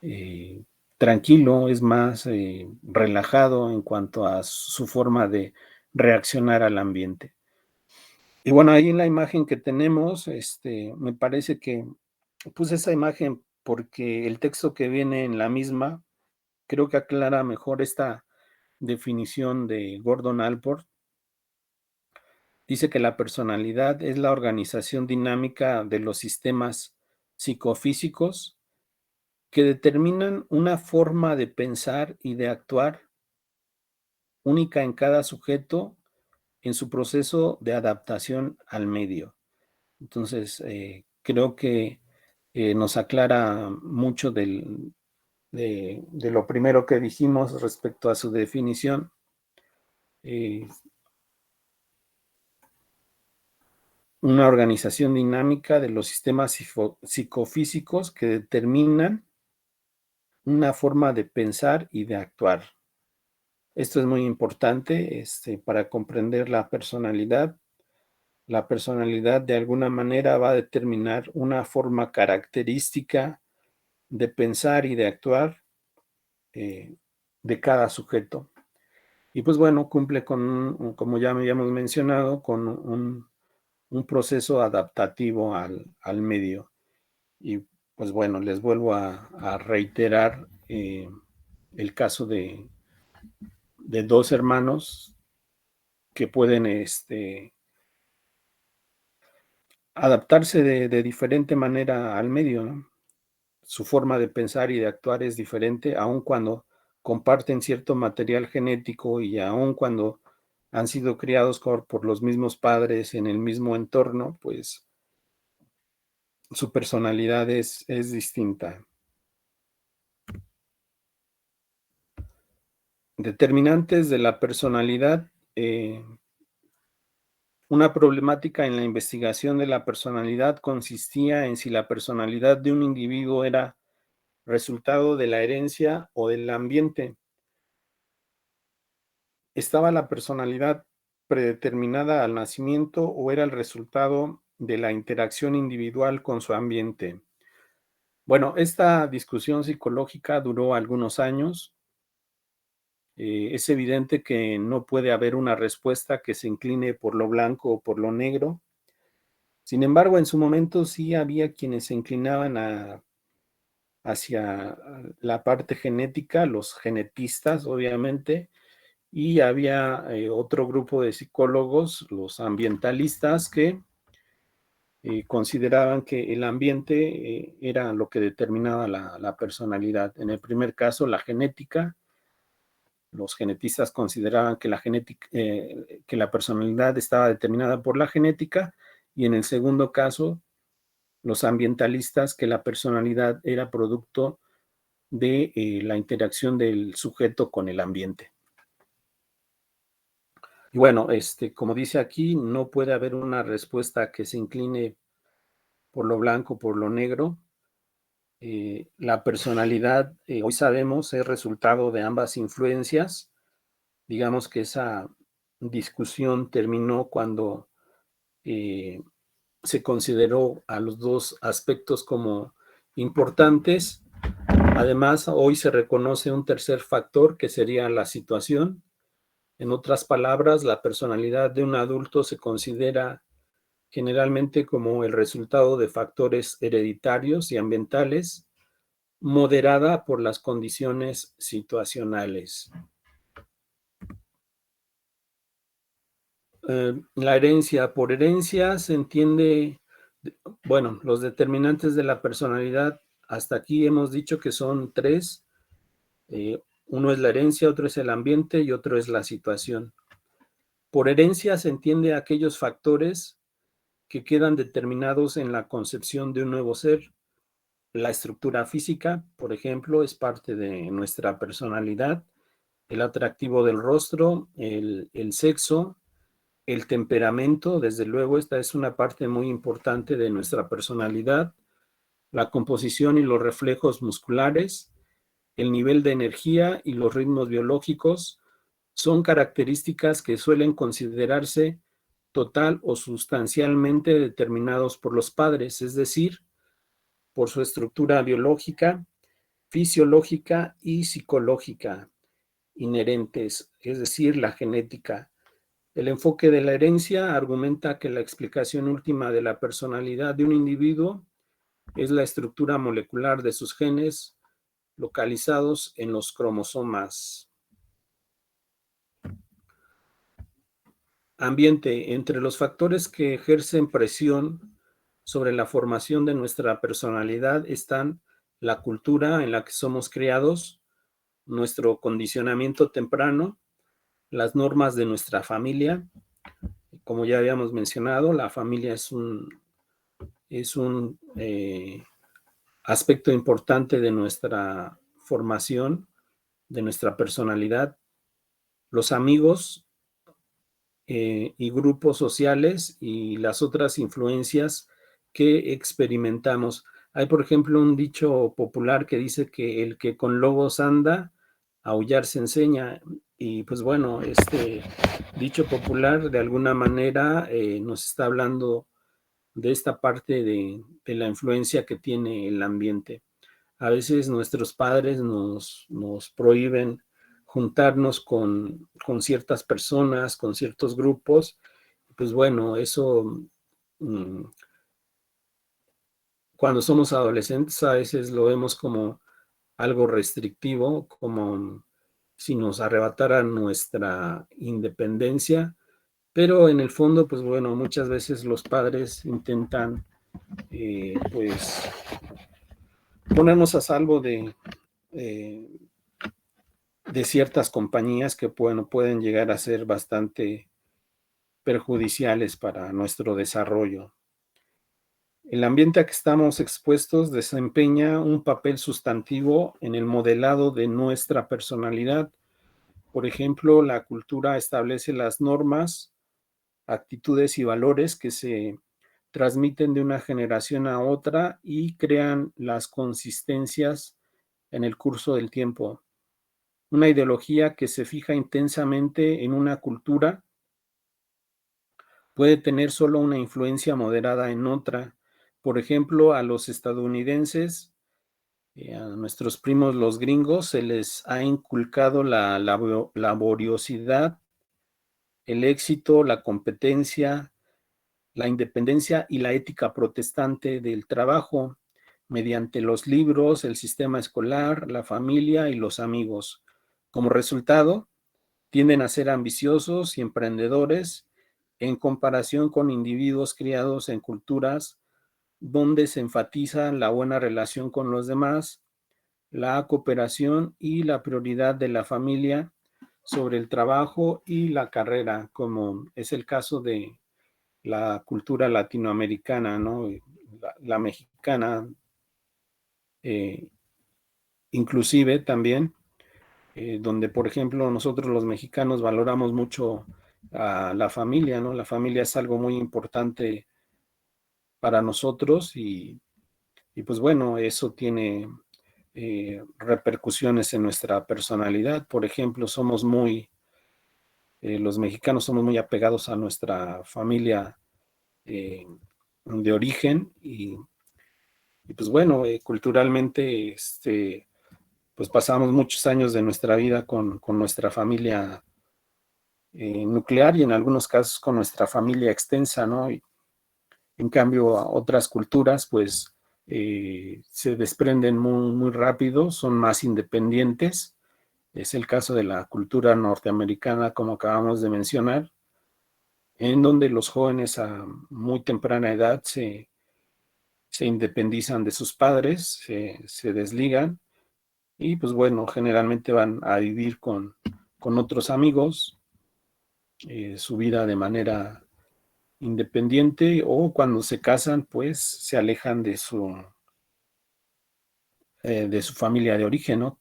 A: eh, tranquilo, es más relajado en cuanto a su forma de reaccionar al ambiente. Y bueno, ahí en la imagen que tenemos, me parece que puse esa imagen porque el texto que viene en la misma creo que aclara mejor esta definición de Gordon Allport. Dice que la personalidad es la organización dinámica de los sistemas psicofísicos que determinan una forma de pensar y de actuar única en cada sujeto en su proceso de adaptación al medio. Entonces, creo que nos aclara mucho de lo primero que dijimos respecto a su definición. una organización dinámica de los sistemas psicofísicos que determinan una forma de pensar y de actuar. Esto es muy importante para comprender la personalidad. La personalidad de alguna manera va a determinar una forma característica de pensar y de actuar de cada sujeto. Y pues bueno, cumple con, como ya habíamos mencionado, con un proceso adaptativo al medio. Y pues bueno, les vuelvo a reiterar el caso de dos hermanos que pueden adaptarse de diferente manera al medio, ¿no? Su forma de pensar y de actuar es diferente, aun cuando comparten cierto material genético y aun cuando han sido criados por los mismos padres en el mismo entorno, pues su personalidad es distinta. Determinantes de la personalidad. Una problemática en la investigación de la personalidad consistía en si la personalidad de un individuo era resultado de la herencia o del ambiente. ¿Estaba la personalidad predeterminada al nacimiento o era el resultado de la interacción individual con su ambiente? Bueno, esta discusión psicológica duró algunos años. Es evidente que no puede haber una respuesta que se incline por lo blanco o por lo negro. Sin embargo, en su momento sí había quienes se inclinaban hacia la parte genética, los genetistas, obviamente, y había otro grupo de psicólogos, los ambientalistas, que consideraban que el ambiente era lo que determinaba la personalidad. En el primer caso, la genética. Los genetistas consideraban que que la personalidad estaba determinada por la genética, y en el segundo caso, los ambientalistas, que la personalidad era producto de la interacción del sujeto con el ambiente. Y bueno, como dice aquí, no puede haber una respuesta que se incline por lo blanco o por lo negro. La personalidad, hoy sabemos, es resultado de ambas influencias. Digamos que esa discusión terminó cuando se consideró a los dos aspectos como importantes. Además, hoy se reconoce un tercer factor que sería la situación. En otras palabras, la personalidad de un adulto se considera generalmente como el resultado de factores hereditarios y ambientales, moderada por las condiciones situacionales. La herencia. Por herencia se entiende, bueno, los determinantes de la personalidad, hasta aquí hemos dicho que son tres. Uno es la herencia, otro es el ambiente y otro es la situación. Por herencia se entiende aquellos factores que quedan determinados en la concepción de un nuevo ser. La estructura física, por ejemplo, es parte de nuestra personalidad. El atractivo del rostro, el sexo, el temperamento, desde luego, esta es una parte muy importante de nuestra personalidad. La composición y los reflejos musculares, el nivel de energía y los ritmos biológicos son características que suelen considerarse total o sustancialmente determinados por los padres, es decir, por su estructura biológica, fisiológica y psicológica inherentes, es decir, la genética. El enfoque de la herencia argumenta que la explicación última de la personalidad de un individuo es la estructura molecular de sus genes localizados en los cromosomas. Ambiente. Entre los factores que ejercen presión sobre la formación de nuestra personalidad están la cultura en la que somos criados, nuestro condicionamiento temprano, las normas de nuestra familia. Como ya habíamos mencionado, la familia es un aspecto importante de nuestra formación, de nuestra personalidad. Los amigos y grupos sociales y las otras influencias que experimentamos. Hay, por ejemplo, un dicho popular que dice que el que con lobos anda, aullar se enseña. Y pues bueno, este dicho popular de alguna manera nos está hablando de esta parte de la influencia que tiene el ambiente. A veces nuestros padres nos prohíben juntarnos con ciertas personas, con ciertos grupos. Pues bueno, eso cuando somos adolescentes a veces lo vemos como algo restrictivo, como si nos arrebataran nuestra independencia, pero en el fondo, pues bueno, muchas veces los padres intentan pues ponernos a salvo eh, de ciertas compañías que bueno, pueden llegar a ser bastante perjudiciales para nuestro desarrollo. El ambiente a que estamos expuestos desempeña un papel sustantivo en el modelado de nuestra personalidad. Por ejemplo, la cultura establece las normas, actitudes y valores que se transmiten de una generación a otra y crean las consistencias en el curso del tiempo. Una ideología que se fija intensamente en una cultura puede tener solo una influencia moderada en otra. Por ejemplo, a los estadounidenses, a nuestros primos los gringos, se les ha inculcado la laboriosidad, el éxito, la competencia, la independencia y la ética protestante del trabajo mediante los libros, el sistema escolar, la familia y los amigos. Como resultado, tienden a ser ambiciosos y emprendedores en comparación con individuos criados en culturas donde se enfatiza la buena relación con los demás, la cooperación y la prioridad de la familia sobre el trabajo y la carrera, como es el caso de la cultura latinoamericana, ¿no? La mexicana, eh, inclusive también, donde, por ejemplo, nosotros los mexicanos valoramos mucho a la familia, ¿no? La familia es algo muy importante para nosotros y pues bueno, eso tiene repercusiones en nuestra personalidad. Por ejemplo, los mexicanos somos muy apegados a nuestra familia de origen y pues bueno, culturalmente, pues pasamos muchos años de nuestra vida con nuestra familia nuclear y en algunos casos con nuestra familia extensa, ¿no? Y en cambio, a otras culturas, pues se desprenden muy rápido, son más independientes. Es el caso de la cultura norteamericana, como acabamos de mencionar, en donde los jóvenes a muy temprana edad se independizan de sus padres, se desligan y pues bueno, generalmente van a vivir con otros amigos su vida de manera independiente o cuando se casan, pues se alejan de su familia de origen, ¿no?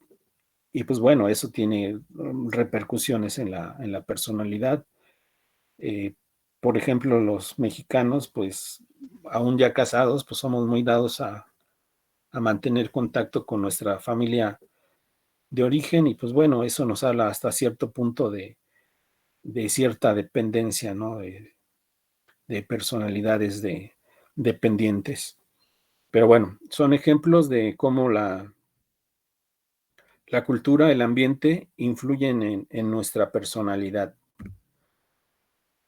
A: Y pues bueno, eso tiene repercusiones en la personalidad. Eh, por ejemplo, los mexicanos, pues aún ya casados, pues somos muy dados a mantener contacto con nuestra familia de origen y pues bueno, eso nos habla hasta cierto punto de cierta dependencia, ¿no? De personalidades dependientes. Pero bueno, son ejemplos de cómo la cultura, el ambiente influyen en nuestra personalidad.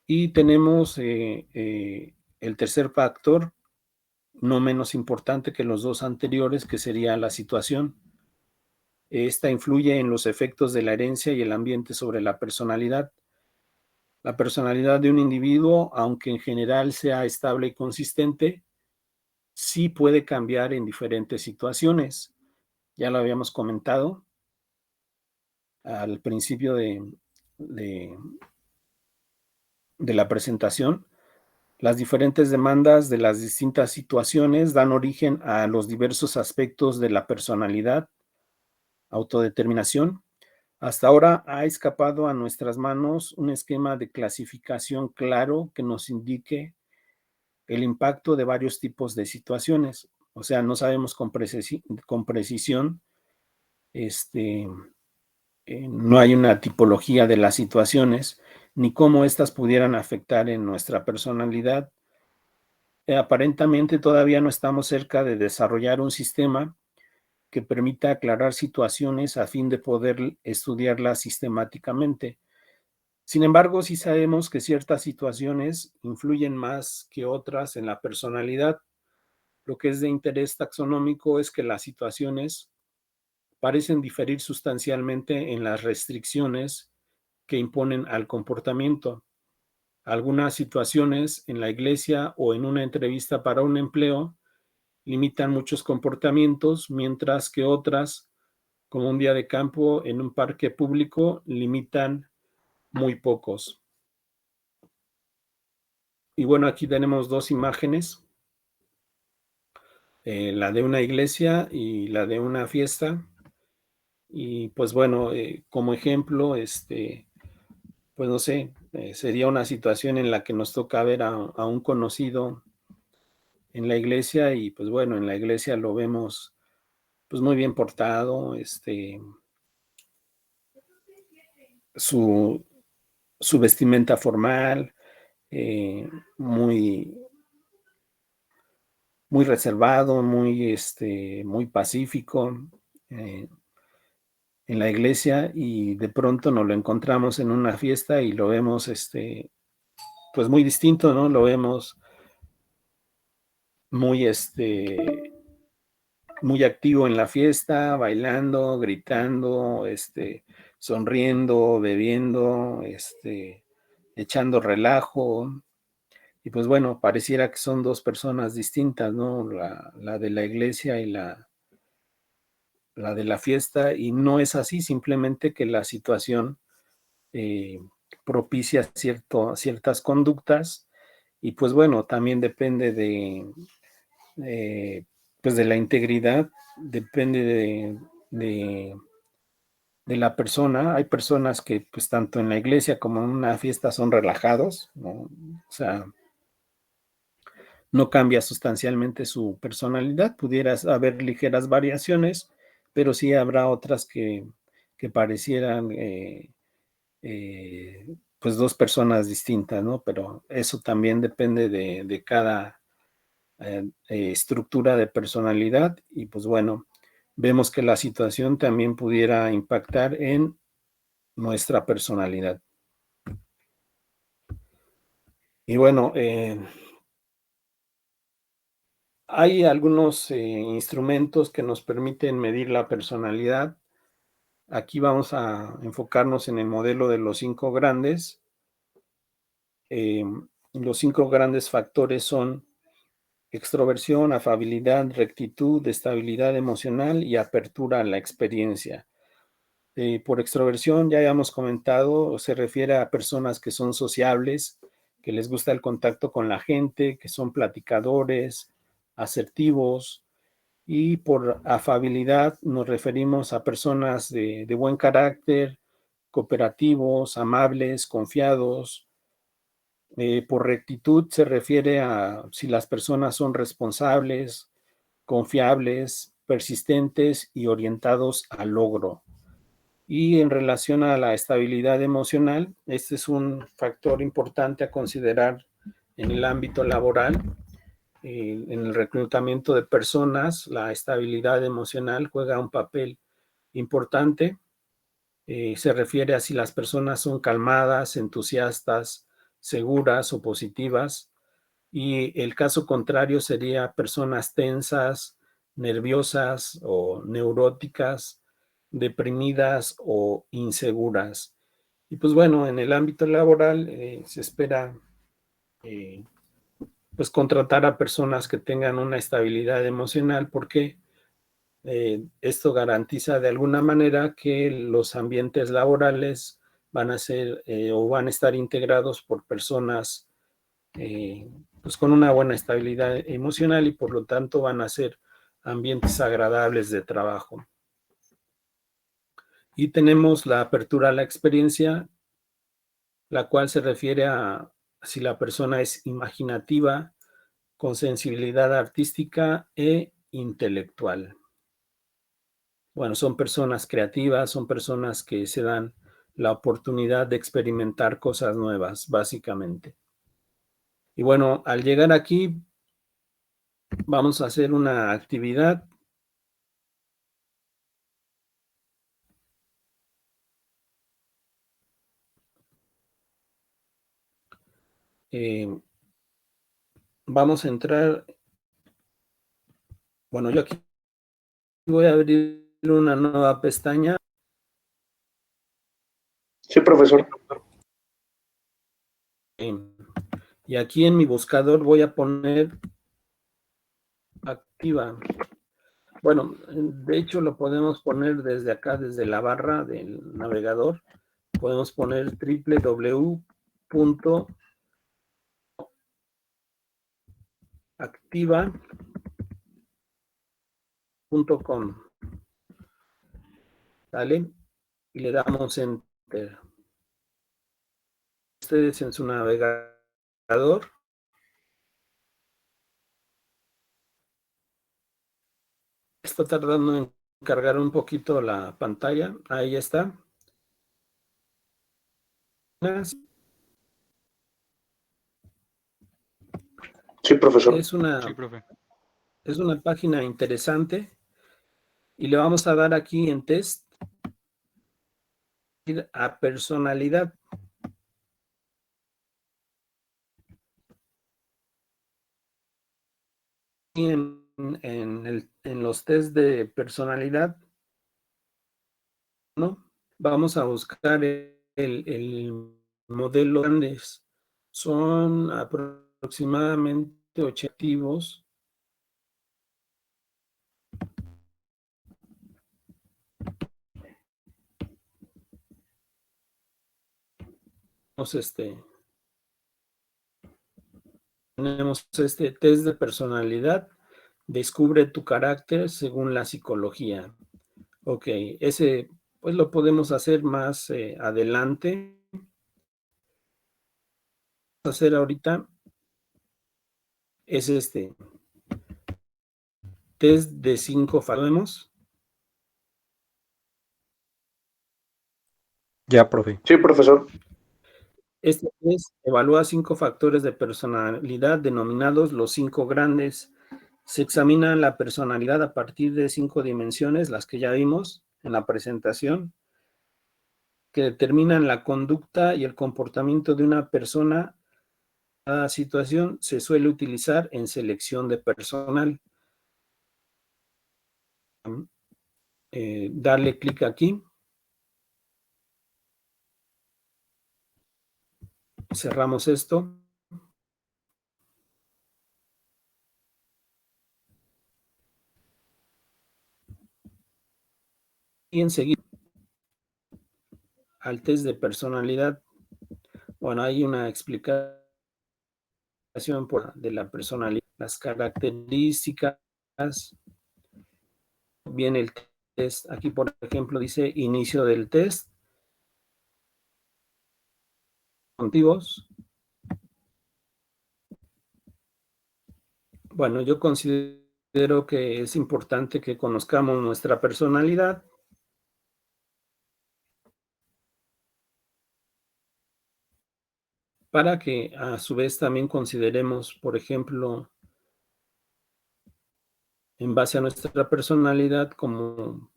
A: Y tenemos el tercer factor, no menos importante que los dos anteriores, que sería la situación. Esta influye en los efectos de la herencia y el ambiente sobre la personalidad. La personalidad de un individuo, aunque en general sea estable y consistente, sí puede cambiar en diferentes situaciones. Ya lo habíamos comentado al principio de, de la presentación. Las diferentes demandas de las distintas situaciones dan origen a los diversos aspectos de la personalidad, autodeterminación, Hasta ahora ha escapado a nuestras manos un esquema de clasificación claro que nos indique el impacto de varios tipos de situaciones. O sea, no sabemos con precisión, no hay una tipología de las situaciones ni cómo éstas pudieran afectar en nuestra personalidad. Aparentemente todavía no estamos cerca de desarrollar un sistema que permita aclarar situaciones a fin de poder estudiarlas sistemáticamente. Sin embargo, sí sabemos que ciertas situaciones influyen más que otras en la personalidad. Lo que es de interés taxonómico es que las situaciones parecen diferir sustancialmente en las restricciones que imponen al comportamiento. Algunas situaciones en la iglesia o en una entrevista para un empleo limitan muchos comportamientos, mientras que otras, como un día de campo en un parque público, limitan muy pocos. Y bueno, aquí tenemos dos imágenes, la de una iglesia y la de una fiesta. Y pues bueno, como ejemplo, pues no sé, sería una situación en la que nos toca ver a un conocido en la iglesia y pues bueno, en la iglesia lo vemos pues muy bien portado, su, su vestimenta formal, muy, muy reservado, muy pacífico en la iglesia, y de pronto nos lo encontramos en una fiesta y lo vemos pues muy distinto, ¿no? Lo vemos muy muy activo en la fiesta, bailando, gritando, sonriendo, bebiendo, echando relajo. Y pues bueno, pareciera que son dos personas distintas, ¿no? La de la iglesia y la de la fiesta, y no es así, simplemente que la situación eh, propicia ciertas conductas, y pues bueno, también depende eh, pues de la integridad, depende de, de la persona. Hay personas que pues tanto en la iglesia como en una fiesta son relajados, ¿no? O sea, no cambia sustancialmente su personalidad, pudiera haber ligeras variaciones, pero sí habrá otras que parecieran pues dos personas distintas, ¿no? Pero eso también depende de cada estructura de personalidad, y pues bueno, vemos que la situación también pudiera impactar en nuestra personalidad. Y bueno, hay algunos instrumentos que nos permiten medir la personalidad. Aquí vamos a enfocarnos en el modelo de los 5 grandes. Los 5 grandes factores son extroversión, afabilidad, rectitud, estabilidad emocional y apertura a la experiencia. Por extroversión, ya habíamos comentado, se refiere a personas que son sociables, que les gusta el contacto con la gente, que son platicadores, asertivos. Y por afabilidad nos referimos a personas de buen carácter, cooperativos, amables, confiados. Por rectitud se refiere a si las personas son responsables, confiables, persistentes y orientados al logro. Y en relación a la estabilidad emocional, este es un factor importante a considerar en el ámbito laboral. En el reclutamiento de personas, la estabilidad emocional juega un papel importante. Se refiere a si las personas son calmadas, entusiastas, seguras o positivas. Y el caso contrario sería personas tensas, nerviosas o neuróticas, deprimidas o inseguras. Y pues bueno, en el ámbito laboral se espera pues contratar a personas que tengan una estabilidad emocional, porque esto garantiza de alguna manera que los ambientes laborales van a ser o van a estar integrados por personas pues con una buena estabilidad emocional, y por lo tanto van a ser ambientes agradables de trabajo. Y tenemos la apertura a la experiencia, la cual se refiere a si la persona es imaginativa, con sensibilidad artística e intelectual. Bueno, son personas creativas, son personas que se dan la oportunidad de experimentar cosas nuevas, básicamente. Y bueno, al llegar aquí, vamos a hacer una actividad. Vamos a entrar. Bueno, yo aquí voy a abrir una nueva pestaña.
D: Sí, profesor.
A: Y aquí en mi buscador voy a poner activa. Bueno, de hecho lo podemos poner desde acá, desde la barra del navegador. Podemos poner www.activa.com. ¿Sale? Y le damos Enter. Ustedes en su navegador. Está tardando en cargar un poquito la pantalla. Ahí está.
D: Sí, profesor.
A: Es una,
E: Sí, profe.
A: es una página interesante y le vamos a dar aquí en test a personalidad. Y en los test de personalidad, ¿no? Vamos a buscar el modelo grandes. Son aproximadamente 8 activos. Tenemos este test de personalidad. Descubre tu carácter según la psicología. Ok, ese pues lo podemos hacer más adelante. Vamos a hacer ahorita es test de 5 factores.
E: Ya, profe.
D: Sí, profesor.
A: Este test evalúa 5 factores de personalidad denominados los 5 grandes. Se examina la personalidad a partir de 5 dimensiones, las que ya vimos en la presentación, que determinan la conducta y el comportamiento de una persona. Cada situación se suele utilizar en selección de personal. Darle clic aquí. Cerramos esto. Y enseguida al test de personalidad. Bueno, hay una explicación de la personalidad, las características. Viene el test. Aquí, por ejemplo, dice inicio del test. Motivos. Bueno, yo considero que es importante que conozcamos nuestra personalidad. Para que a su vez también consideremos, por ejemplo, en base a nuestra personalidad, como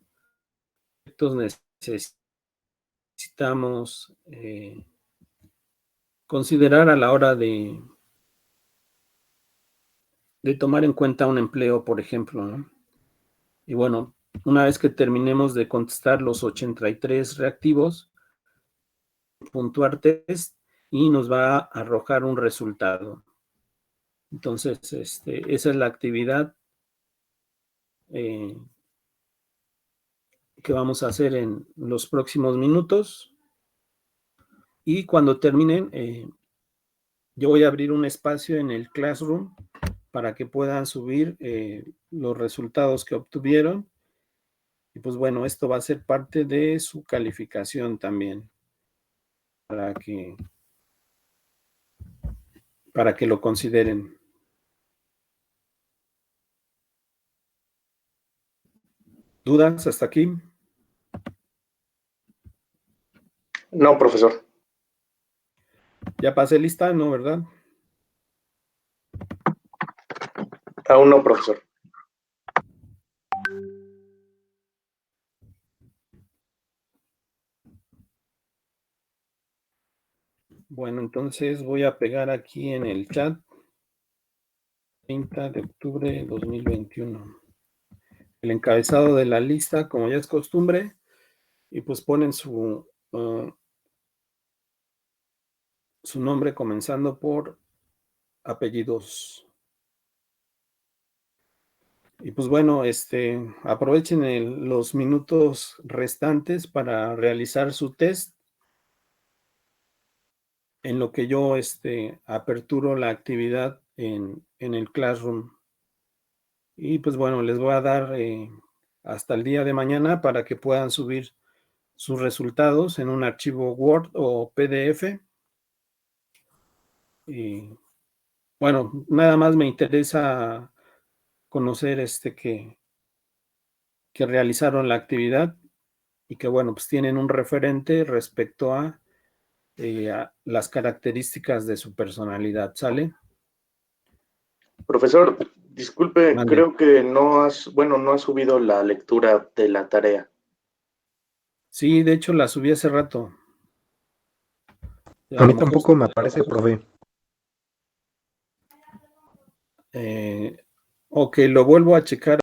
A: necesitamos considerar a la hora de tomar en cuenta un empleo, por ejemplo, ¿no? Y bueno, una vez que terminemos de contestar los 83 reactivos, puntuar test y nos va a arrojar un resultado. Entonces, esa es la actividad que vamos a hacer en los próximos minutos. Y cuando terminen, yo voy a abrir un espacio en el Classroom para que puedan subir los resultados que obtuvieron Y pues bueno, esto va a ser parte de su calificación también, para que lo consideren. ¿Dudas hasta aquí?
D: No, profesor.
A: Ya pasé lista, ¿no, verdad?
D: Aún no, profesor.
A: Bueno, entonces voy a pegar aquí en el chat 30 de octubre de 2021. El encabezado de la lista, como ya es costumbre, y pues ponen su nombre comenzando por apellidos. Y pues bueno, aprovechen los minutos restantes para realizar su test, en lo que yo aperturo la actividad en el Classroom. Y pues bueno, les voy a dar hasta el día de mañana para que puedan subir sus resultados en un archivo Word o PDF. Y bueno, nada más me interesa conocer que realizaron la actividad y que bueno, pues tienen un referente respecto a las características de su personalidad, ¿sale?
D: Profesor, disculpe,
A: Mande.
D: creo que no has subido la lectura de la tarea.
A: Sí, de hecho la subí hace rato.
E: A mí tampoco me aparece, profe.
A: Ok, lo vuelvo a checar